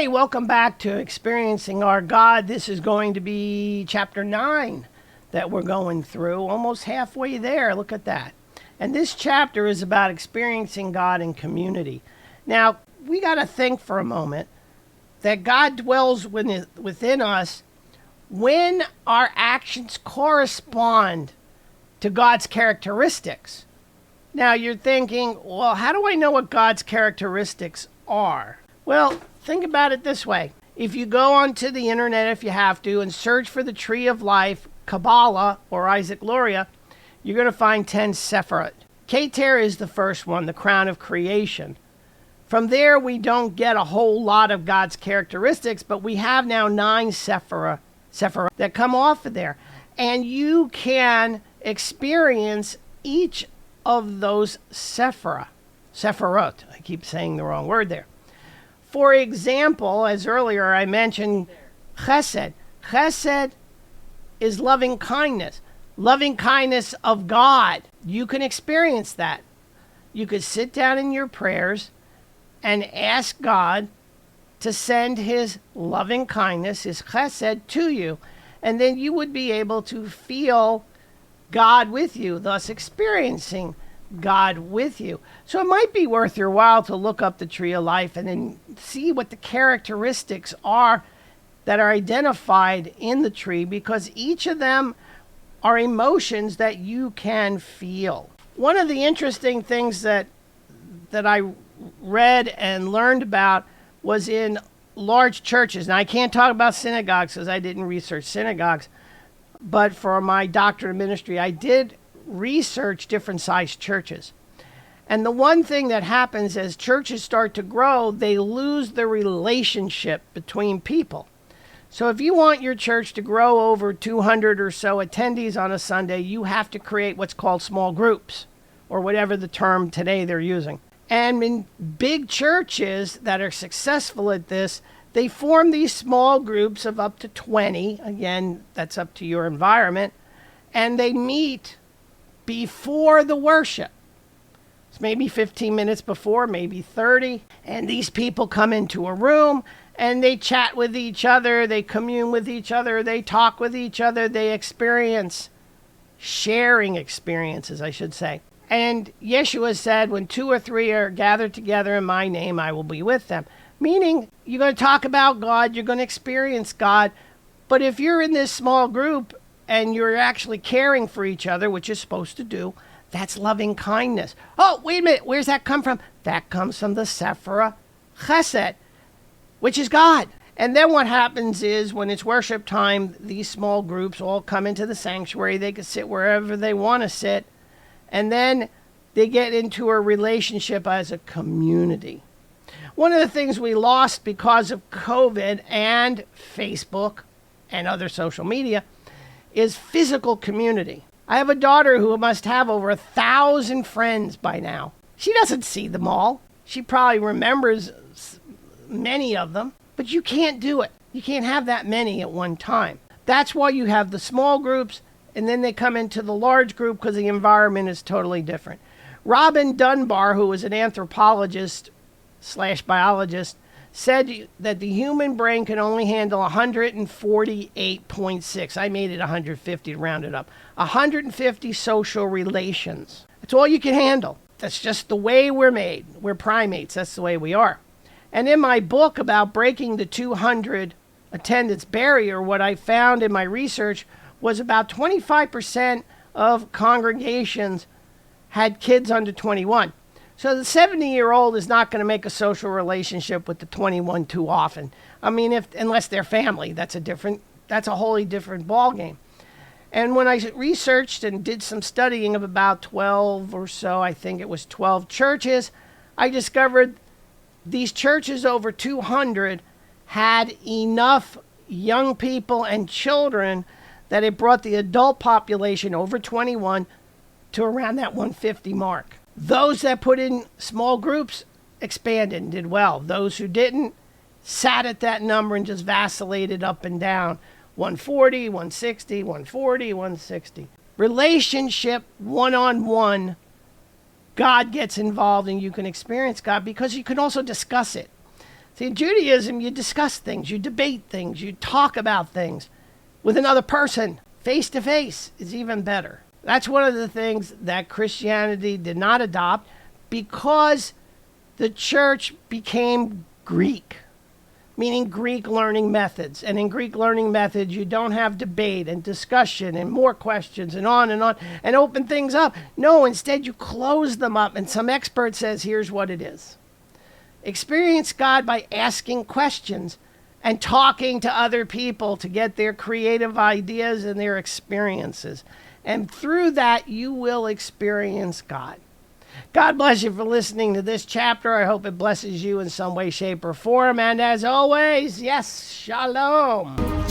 Hey, welcome back to Experiencing Our God. This is going to be chapter 9 that we're going through, almost halfway there. Look at that. And this chapter is about experiencing God in community. Now, we got to think for a moment that God dwells within us when our actions correspond to God's characteristics. Now, you're thinking, well, how do I know what God's characteristics are? Well, think about it this way. If you go onto the internet, if you have to, and search for the Tree of Life, Kabbalah, or Isaac Luria, you're going to find 10 Sephirot. Keter is the first one, the crown of creation. From there, we don't get a whole lot of God's characteristics, but we have now 9 Sephirot that come off of there. And you can experience each of those Sephirot. I keep saying the wrong word there. For example, as earlier I mentioned, chesed. Chesed is loving kindness of God. You can experience that. You could sit down in your prayers and ask God to send his loving kindness, his chesed, to you. And then you would be able to feel God with you, thus experiencing God with you. So it might be worth your while to look up the Tree of Life and then see what the characteristics are that are identified in the tree, because each of them are emotions that you can feel. One of the interesting things that I read and learned about was in large churches. Now, I can't talk about synagogues because I didn't research synagogues, but for my doctorate of ministry, I did research different sized churches. And the one thing that happens as churches start to grow, they lose the relationship between people. So if you want your church to grow over 200 or so attendees on a Sunday, you have to create what's called small groups, or whatever the term today they're using. And in big churches that are successful at this, they form these small groups of up to 20. Again, that's up to your environment. And they meet before the worship. It's maybe 15 minutes before, maybe 30. And these people come into a room and they chat with each other. They commune with each other. They talk with each other. They experience sharing experiences, I should say. And Yeshua said, when 2 or 3 are gathered together in my name, I will be with them. Meaning, you're going to talk about God. You're going to experience God. But if you're in this small group and you're actually caring for each other, which you're supposed to do, that's loving kindness. Oh, wait a minute. Where's that come from? That comes from the Sephirah Chesed, which is God. And then what happens is when it's worship time, these small groups all come into the sanctuary. They can sit wherever they want to sit. And then they get into a relationship as a community. One of the things we lost because of COVID and Facebook and other social media is physical community. I have a daughter who must have over 1,000 friends by now. She doesn't see them all. She probably remembers many of them, but you can't do it. You can't have that many at one time. That's why you have the small groups, and then they come into the large group because the environment is totally different. Robin Dunbar, who was an anthropologist/biologist, said that the human brain can only handle 148.6. I made it 150 to round it up. 150 social relations. That's all you can handle. That's just the way we're made. We're primates. That's the way we are. And in my book about breaking the 200 attendance barrier, what I found in my research was about 25% of congregations had kids under 21. So the 70-year-old is not going to make a social relationship with the 21 too often. I mean, unless they're family, that's a wholly different ballgame. And when I researched and did some studying of about 12 or so, I think it was 12 churches, I discovered these churches over 200 had enough young people and children that it brought the adult population over 21 to around that 150 mark. Those that put in small groups expanded and did well. Those who didn't sat at that number and just vacillated up and down. 140, 160, 140, 160. Relationship, one-on-one, God gets involved and you can experience God because you can also discuss it. See, in Judaism, you discuss things, you debate things, you talk about things with another person. Face to face is even better. That's one of the things that Christianity did not adopt because the church became Greek, meaning Greek learning methods. And in Greek learning methods, you don't have debate and discussion and more questions and on and open things up. No, instead you close them up and some expert says, here's what it is. Experience God by asking questions and talking to other people to get their creative ideas and their experiences. And through that, you will experience God. God bless you for listening to this chapter. I hope it blesses you in some way, shape, or form. And as always, yes, shalom.